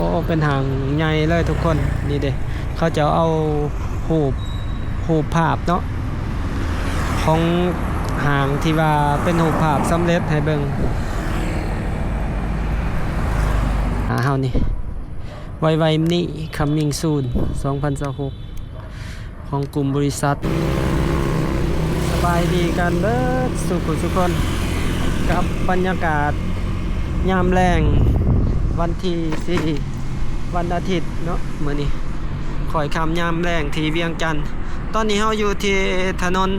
อ้เป็นหางใหญ่เลยทุกคนนี่เด้เขาจะเอาหูปภาพเนาะของหางที่ว่าเป็นหูปภาพสำเร็จให้เบิ่งเฮานี่ไวๆนี่ coming soon 2026ของกลุ่มบริษัทสบายดีกันเด้อทุกคนกับบรรยากาศยามแรงวันที่4วันอาทิตย์เนาะมื้อนี้ข่อยคำยามแรงที่เวียงจันทน์ตอนนี้เฮาอยู่ที่ถนน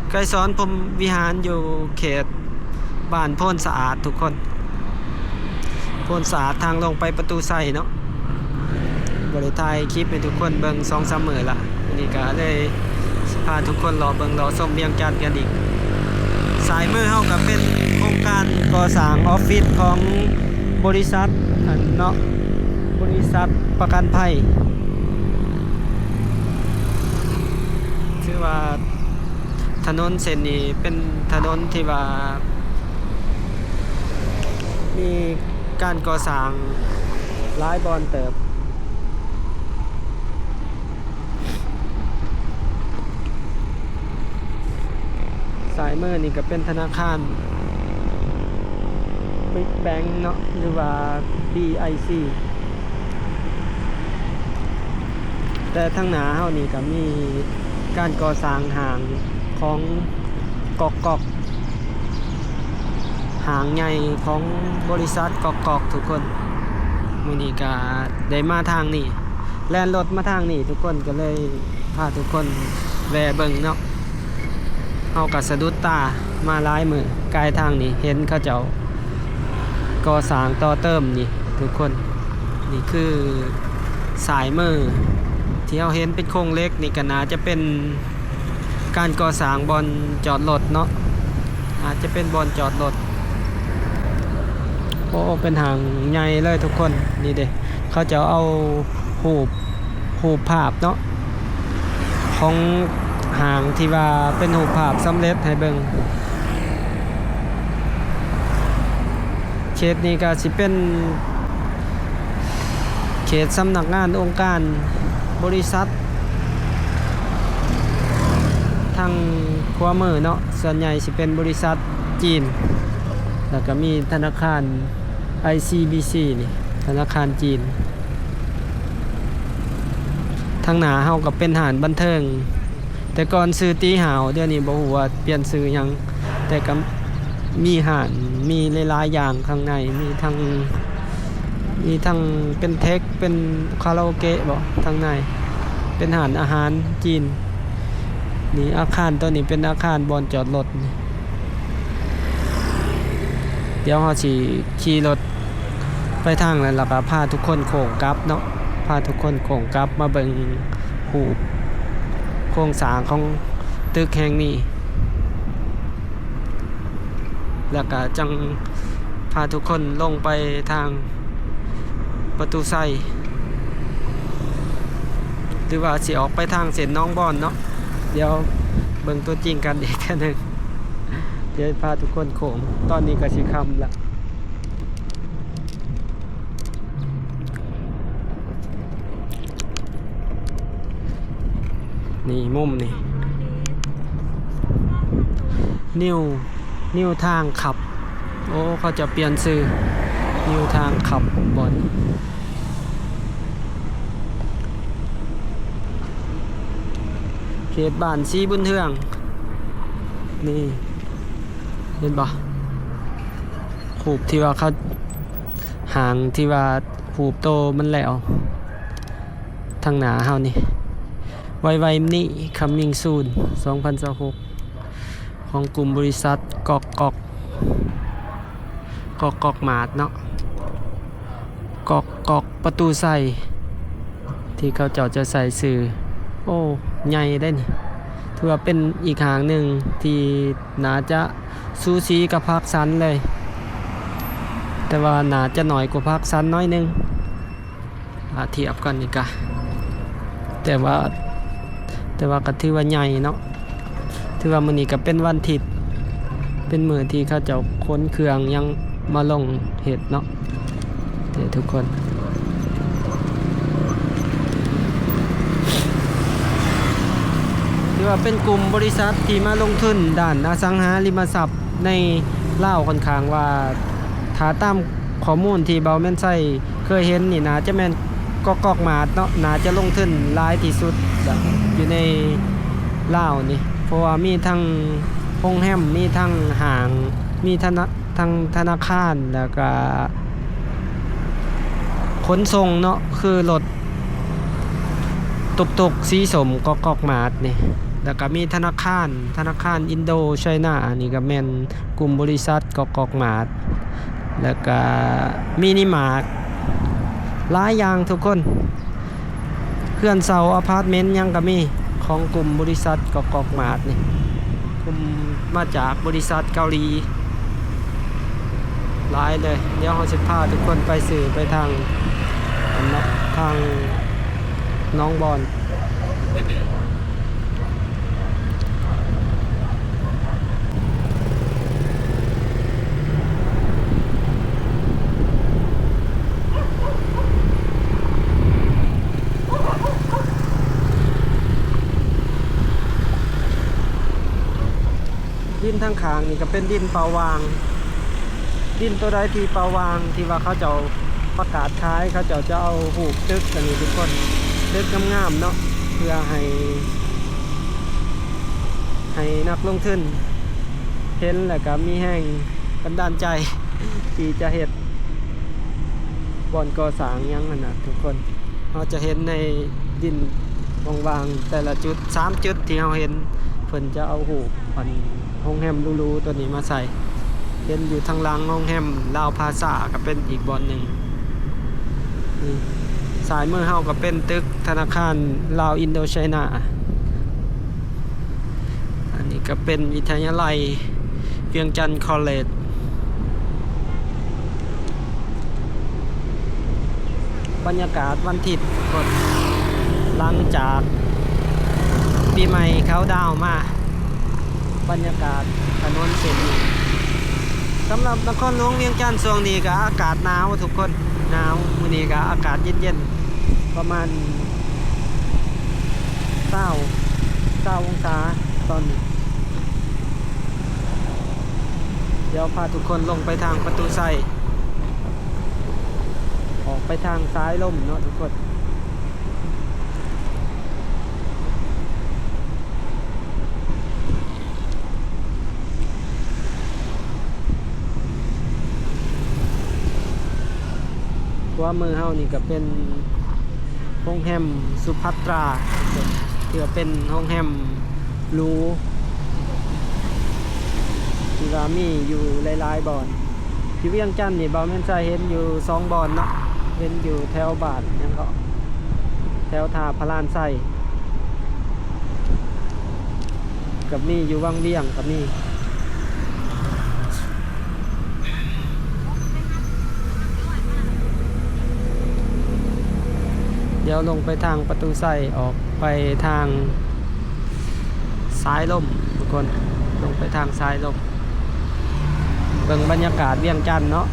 ไกรสอนพรหมวิหารอยู่เขตบ้านโพนสะอาดทุกคนโพนสะอาดทางลงไปประตูไส้เนาะบริถ่ายคลิปให้ทุกคนเบิ่ง 2-3 มื้อละนี่ก็เลยพาทุกคนรอเบิ่งรอชมเวียงจันทน์กันอีกสายมือเฮาก็เป็นโครงการก่อสร้างออฟฟิศของบริษัทเนาะบริษัทประกันภัยชื่อว่าถนนเส้นนี้เป็นถนนที่ว่ามีการก่อสร้างหลายบอนเติบสายมือนี่ก็เป็นธนาคารบิ๊กแบงค์เนาะหรือว่า BIC แต่ทางหน้าเฮานี่ก็มีการก่อสร้างหางของกอกหางใหญ่ของบริษัทกอกทุกคนมื้อนี้ก็ได้มาทางนี้แล่นรถมาทางนี้ทุกคนก็เลยพาทุกคนแวะเบิ่งเนาะเฮาก็สะดุดตามาหลายมื้อกายทางนี้เห็นเขาเจ้าก่อสร้างต่อเติมนี่ทุกคนนี่คือสายมือที่เราเห็นเป็นโครงเหล็กนี่ก็น่าจะเป็นการก่อสร้างบอนจอดรถเนาะอาจจะเป็นบอนจอดรถโอ้เป็นหางใหญ่เลยทุกคนนี่เด้เขาจะเอาหูปภาพเนาะของหางที่ว่าเป็นหูปภาพสำเร็จให้เบิ่งเขตนี้ก็สิเป็นเขตสำนักงานองค์การบริษัททางขวามือเนาะส่วนใหญ่สิเป็นบริษัทจีนแล้วก็มีธนาคาร ICBC นี่ธนาคารจีนทางหน้าเฮาก็เป็นหานบันเทิงแต่ก่อนซื้อตีหาวเดี๋ยวนี้บ่ฮู้ว่าเปลี่ยนชื่อหยังแต่ก็มีหานมีหลายๆอย่างข้างในมีทั้งเป็นเทคเป็นคาราโอเกะบ่ทางในเป็นหานอาหารจีนนี่อาคารตัวนี้เป็นอาคารบอนจอดรถเดี๋ยวเราสิขี่รถไปทางนั้นแล้วก็พาทุกคนโค้งกลับเนาะพาทุกคนโค้งกลับมาเบิ่งหูปโครงสร้างของตึกแห่งนี้แล้วก็จังพาทุกคนลงไปทางประตูไส้หรือว่าสิออกไปทางเส้นน้องบอนเนาะเดี๋ยวเบิ่งตัวจริงกันอีกแค่นึงเดี๋ยวพาทุกคนโค้งตอนนี้ก็สิค่ำละนี่มุมนี่นิวทางขับโอ้เขาจะเปลี่ยนชื่อนิวทางขับบอนเขตบ้านสีบุญเทืองนี่เห็นปะหูบที่ว่าเขาหางที่ว่าหูบโตมันแล้วทางหนาเฮานี่ไวนี่ coming soon 2026ของกลุ่มบริษัทกอกหมาดเนาะกอกประตูใส่ที่เขาเจ้าจะใส่สื่อโอ้ใหญ่ได้นี่ถือว่าเป็นอีกหางหนึ่งที่น่าจะซูซีกับภาคสันเลยแต่ว่าน่าจะหน่อยกว่าภาคสันน้อยนึงเทียบกันนี่กะแต่ว่าก็ถือว่าใหญ่เนาะถือว่ามื้อนี้ก็เป็นวันอาทิตย์เป็นมื้อที่เขาเจ้าขนเครื่องยังมาลงเฮ็ดเนาะเดี๋ยวทุกคน ว่าเป็นกลุ่มบริษัทที่มาลงทุนด้านอสังหาริมทรัพย์ในลาวค่อนข้างว่าถ้าตามข้อมูลที่เบาแม่นใช้เคยเห็นนี่น่าจะแม่นกอกมาดเนาะน่าจะลงทุนหลายที่สุดอยู่ในลาวนี่เพราะว่ามีทั้งโรงแรมมีทั้งห้างมีทั้งธนาคารแล้วก็ขนส่งเนาะคือรถตุกสีสมกอกมาดนี่แล้วก็มีธนาคารอินโดไชน่านี่ก็แม่นกลุ่มบริษัทกอกมาดแล้วก็มินิมาร์ทหลายอย่างทุกคนเพื่อนเสาอพาร์ตเมนต์ยังก็มีของกลุ่มบริษัทกอกมาดนี่กลุ่มมาจากบริษัทเกาหลีหลายเลยเดี๋ยวเราจะพาทุกคนไปสื่อไปทางน้องบอลดินทางขางนี่ก็เป็นดินเปาวางดินตัวใดที่เปาวางที่ว่าเขาจะประกาศขายเขาจะเอาหูกตึกกันนี่ทุกคนตึกงามๆเนาะเพื่อให้นักลงทุนเห็นแล้วก็มีแห่งบันดาลใจที่จะเฮ็ดบ่อนก่อสร้างยังนั่นน่ะทุกคนเราจะเห็นในดินวางๆแต่ละจุด3จุดที่เราเห็นเพิ่นจะเอาหูอันโรงแรมหรูๆตัวนี้มาใส่เห็นอยู่ทางหลังโรงแรมลาวพาซาก็เป็นอีกบ่อนหนึ่งสายมือเฮาก็เป็นตึกธนาคารลาวอินโดไชน่าอันนี้ก็เป็นวิทยาลัยเวียงจันทร์คอลเลจบรรยากาศวันอาทิตย์กดหลังจากปีใหม่เขาดาวมาบรรยากาศถนนเส้นนี้สำหรับนครหลวงเวียงจันทร์ช่วงนี้ก็อากาศหนาวทุกคนหนาวมื้อนี้ก็อากาศเย็นๆประมาณ20องศาตอนนี้เดี๋ยวพาทุกคนลงไปทางประตูไซออกไปทางซ้ายล่มเนาะทุกคนว่ามือเฮานี่ก็เป็นโรงแรมสุภัตราเพื่อเป็นโรงแรมหรูที่ว่ามีอยู่หลายๆบ่อนที่เวียงจันทน์นี่บ่แม่นใช่เห็นอยู่2บ่อนเนาะเห็นอยู่แถวบ้านยังก็แถวท่าพระลานไส้กับมีอยู่วังเวียงกับมีเดี๋ยวลงไปทางประตูไส้ออกไปทางซ้ายล่มทุกคนลงไปทางซ้ายล่มเบิ่งบรรยากาศเวียงจันทน์เนาะ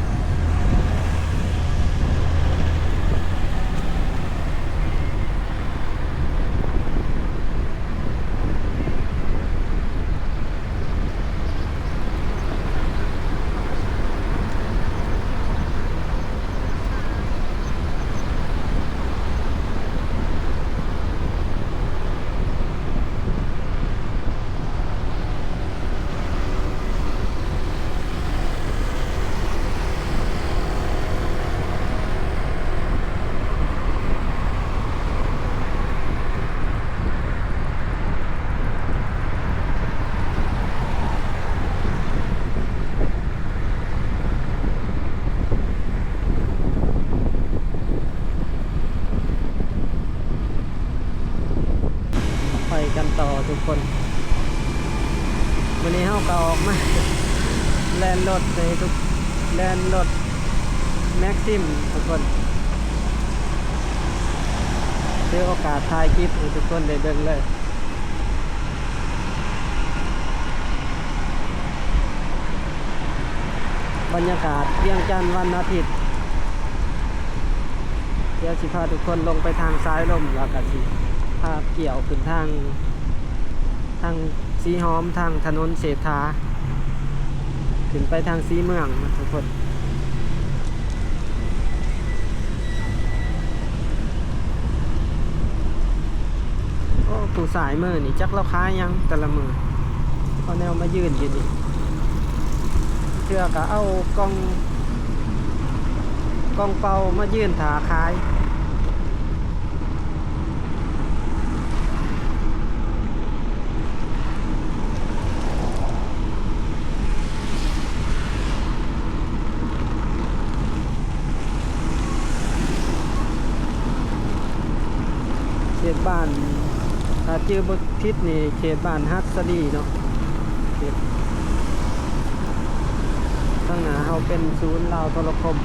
ไปกันต่อทุกคนวันนี้เฮาก็ออกมาแลนรถในทุกแลนรถแม็กซิมทุกคนเดี๋ยวโอกาสถ่ายคลิปให้ทุกคนได้เบิ่งเลยบรรยากาศเวียงจันทน์วันอาทิตย์เดี๋ยวสิพาทุกคนลงไปทางซ้ายลมแล้วก็สิพาเกี่ยวขึ้นทาง ทางสีหอมทางถนนเศรษฐาขึ้นไปทางสีเมืองนะทุกคนโอ้ผู้สายมือนี่จักเราค้ายยังแต่ละมือพอแนวมายืนอยู่นี่เพื่อก็เอากองเป่ามายืนถาขายเขตบ้านถ้าเจอบทิศนี่เขตบ้านฮัตสดีเนาะเขตข้างหน้าเขาเป็นศูนย์ลาวโทรคม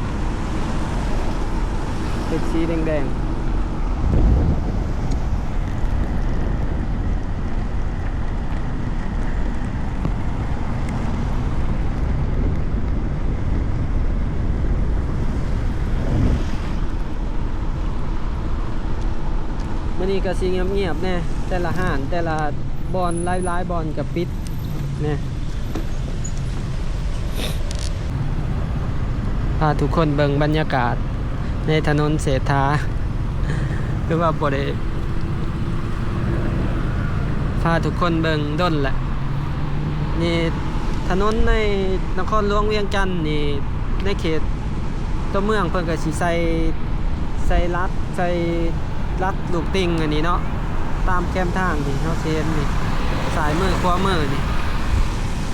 เป็นสีแดงๆมื้อนี้ก็สิเงียบๆแน่แต่ละห้านแต่ละบอนหลายๆบอนกับปิดแน่พาทุกคนเบิ่งบรรยากาศในถนนเศรษฐาคือว่าบ่ได้พาทุกคนเบิ่งด้นแหละนี่ถนนในนครหลวงเวียงจันทน์นี่ในเขตตัวเมืองเพิ่นก็สิใส่รัดลูกติ่งอันนี้เนาะตามแคมทางนี่เฮาสิเห็นนี่สายมือขวามือนี่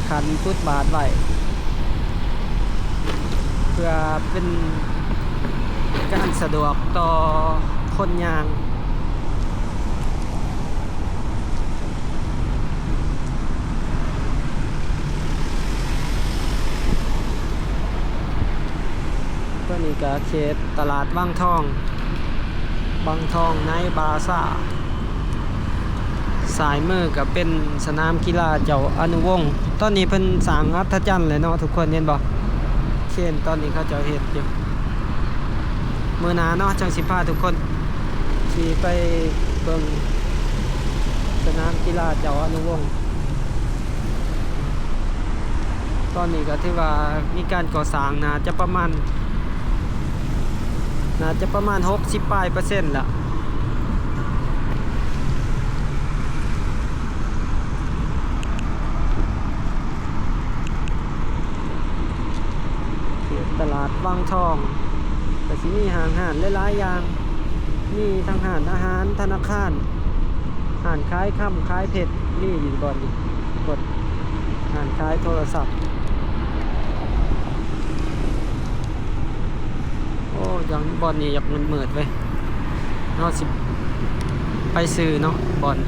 คันฟุตบาทไว้เพื่อเป็นการสะดวกต่อคนยางตัวนี้ก็เขตตลาดวังทองในบาซ่าสายมือก็เป็นสนามกีฬาเจ้าอนุวงศ์ตอนนี้เพิ่นสร้างอัศจรรย์เลยเนาะทุกคนเห็นบ่เช่นตอนนี้เขาเจ้าเฮ็ดอยู่มื้อหน้าเนาะจังสิพาทุกคนสิไปเบิ่งสนามกีฬาเจ้าอนุวงศ์ตอนนี้ก็ถือว่ามีการก่อสร้างน่าจะประมาณ60% ละตลาดวังทองแต่ที่นี่ห่างหลายๆอย่างมีทั้งห้านอาหารธนาคารห้านขายค่ำขายเผ็ดนี่อยู่บ่อนนี่กดห้านขายโทรศัพท์โอ้ยังบ่อนนี่อยากเมิดๆเว้ยเนาะสิไปซื้อเนาะบ่อน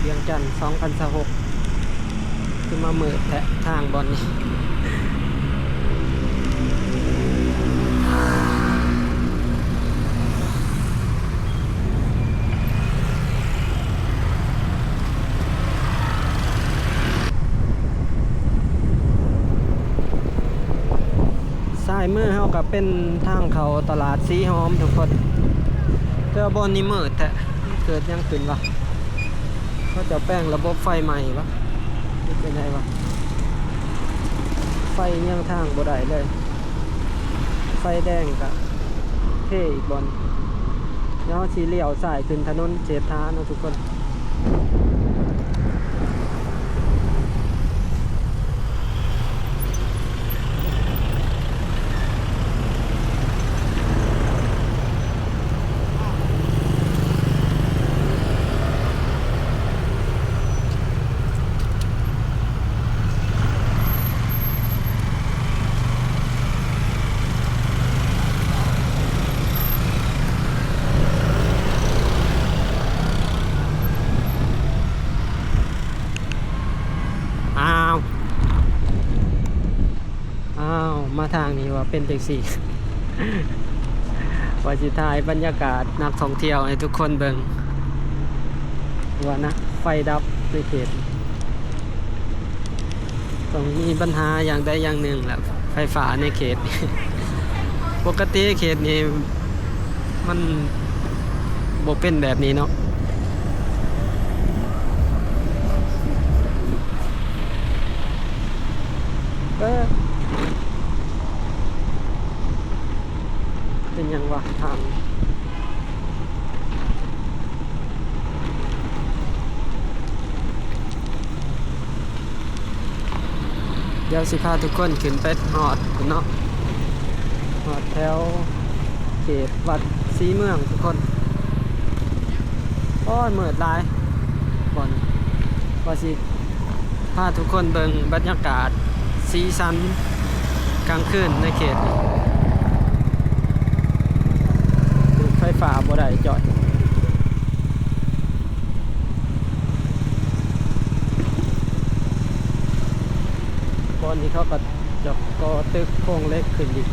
เวียงจันทน์2026คือมาเมิดแทะทางบอนนี่ซ้ายมือเฮาก็เป็นทางเขาตลาดสีหอมทุกคนเจ้าบอนนี่เมิดแทะเกิดยังขึ้นวะเขาจะแป้งระบบไฟใหม่วะเป็นไงวะไฟยังทางบ่ได้เลยไฟแดงกะเท่อีกบอนแล้วสีเหลี่ยวสายขึ้นถนนเศรษฐาเนาะทุกคน ทางนี้ว่าเป็นจังซี่ ว่าสิถ่ายบรรยากาศนักท่องเที่ยวให้ทุกคนเบิ่งว่านะไฟดับในเขตต้องมีปัญหาอย่างใดอย่างหนึ่งแหละไฟฟ้าในเขต ปกติเขตนี้มันบ่เป็นแบบนี้เนาะเป็นยังวะทางเดี๋ยวสิพาทุกคนขึ้นไปหอดเนาะหอดแถวเขตวัดศรีเมืองทุกคนโอ้ยเมิดหลายบ่อนว่าสิพาทุกคนเบิ่งบรรยากาศสีสันกลางคืนในเขตไฟฟ้าบ่ได้จอดบอนนี้เขาก็จะก่อตึกโครงเล็กขึ้นอีก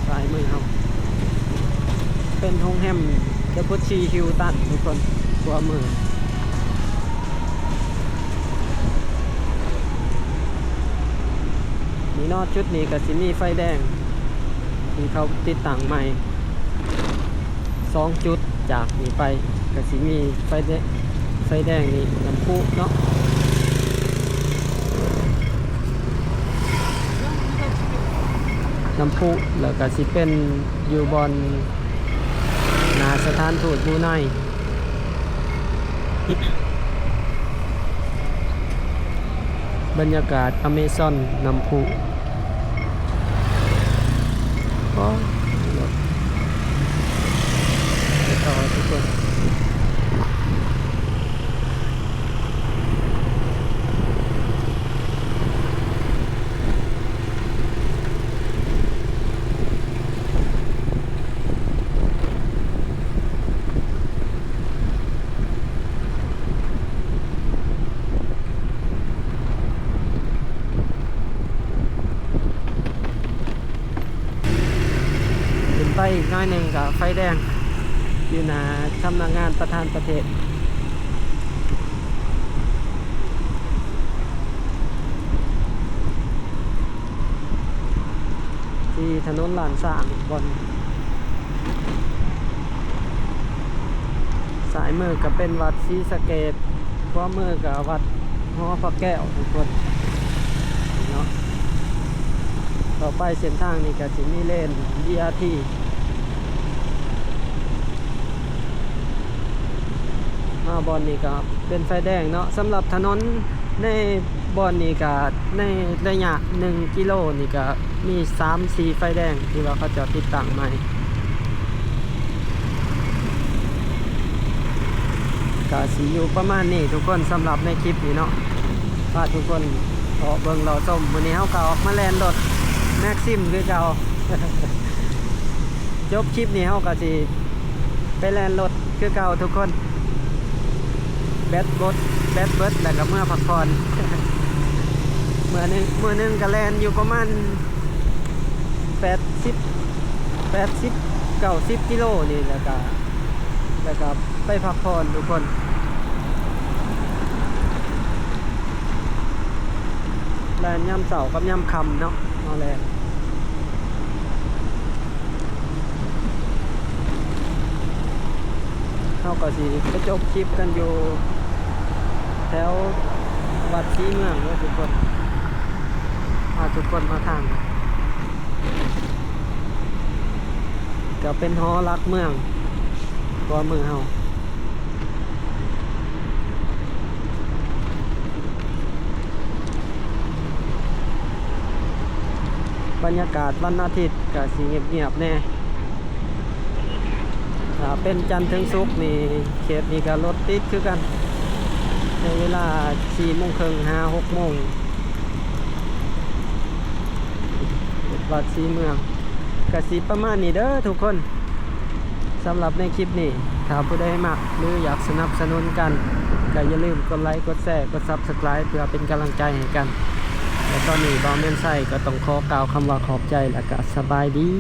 ซ้ายมือครับเป็นโรงแรมเดอะพุชชีฮิลตันทุกคนตัวมือนี่นอกชุดนี้ก็สิมีไฟแดงที่เขาติดตั้งใหม่2 จุดจากนี้ไปก็สิมีไฟแดงนี่น้ำพุเนาะน้ำพุแล้วก็สิเป็นอยู่บนหน้าสถานทูตบรูไนบรรยากาศอเมซอนน้ำพุก็ไปต่อทุกคนไปอีกน้อยหนึ่งกับไฟแดงอยู่หน้าสำนักงานประธานประเทศที่ถนนลานสร้างบนสายมือก็เป็นวัดศรีสะเกษขวามือกับวัดหอพระแก้วทุกคนเนาะต่อไปเส้นทางนี้ก็จะมีเลน BRTบอนนี้ก็เป็นไฟแดงเนาะสำหรับถนนในบอนนี้ก็ในระยะ1 กิโลนี่ก็มี 3-4 ไฟแดงที่ว่าเขาจะติดตั้งใหม่ก็สิอยู่ประมาณนี้ทุกคนสำหรับในคลิปนี้เนาะพาทุกคนออกเบิ่งรอชมวันนี้เฮาก็ออกมาแล่นรถแม็กซิมคือเก่า จบคลิปนี้เฮาก็สิไปแล่นรถคือเก่าทุกคนแบดเบิดแล้วก็เมื่อพักผ่อน เมื่อนึงก็แลนอยู่ประมาณ90 กิโลนี่แล้วก็ไปพักผ่อนทุกคนแลนย่ำเสากับย่ำคำเนาะเอาแลนเขาก็สิไปจบคลิปกันอยู่แถววัดศรีเมืองเลยทุกคนพาทุกคนมาทางก็เป็นหอรักเมืองตัวเมืองเฮาบรรยากาศวันอาทิตย์ก็สิเงียบๆแน่เป็นจันทร์ถึงศุกร์นี่เขตนี้ก็รถติดคือกันในเวลา 4:30-6 โมงวัดศรีเมืองกสิประมาณนี้เด้อทุกคนสำหรับในคลิปนี้ถ้าผู้ใดมักหรืออยากสนับสนุนกันก็อย่าลืมกดไลค์กดแชร์กด Subscribe เพื่อเป็นกำลังใจให้กัน และตอนนี้บ่าวแม่นไส้ก็ต้องขอกล่าวคำว่าขอบใจและก็สบายดี